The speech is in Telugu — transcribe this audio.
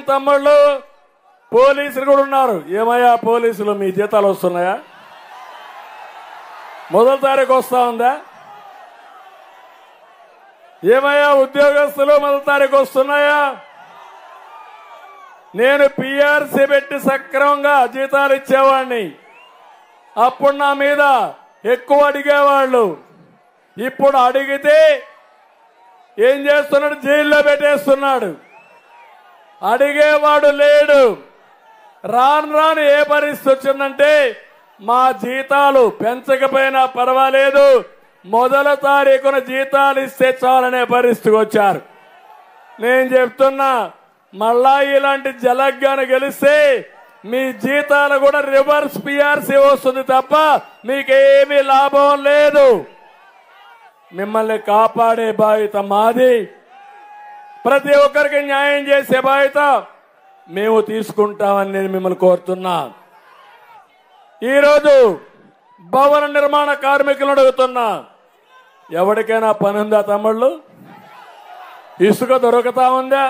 తమ్ముళ్ళు పోలీసులు కూడా ఉన్నారు. ఏమయ్యా పోలీసులు మీ జీతాలు వస్తున్నాయా? మొదటి తారీఖు వస్తా ఉందా? ఏమయ్యా ఉద్యోగస్తులు మొదటి తారీఖు వస్తున్నాయా? నేను పిఆర్సీ పెట్టి సక్రమంగా జీతాలు ఇచ్చేవాడిని. అప్పుడు నా మీద ఎక్కువ అడిగేవాళ్ళు. ఇప్పుడు అడిగితే ఏం చేస్తున్నాడు? జైల్లో పెట్టేస్తున్నాడు. అడిగేవాడు లేడు. రాను రాను ఏ పరిస్థితి వచ్చిందంటే మా జీతాలు పెంచకపోయినా పర్వాలేదు, మొదటి తారీఖున జీతాలు ఇస్తే చాలనే పరిస్థితికి వచ్చారు. నేను చెప్తున్నా, మళ్ళా ఇలాంటి జలగ్గాను గెలిస్తే మీ జీతాలు కూడా రివర్స్ పిఆర్సీ వస్తుంది తప్ప మీకేమీ లాభం లేదు. మిమ్మల్ని కాపాడే బాధ్యత మాది. ప్రతి ఒక్కరికి న్యాయం చేసే బాధ్యత మేము తీసుకుంటామని నేను మిమ్మల్ని కోరుతున్నా. ఈరోజు భవన నిర్మాణ కార్మికులను అడుగుతున్నా, ఎవరికైనా పని ఉందా తమ్ముళ్ళు? ఇసుక దొరుకుతా ఉందా?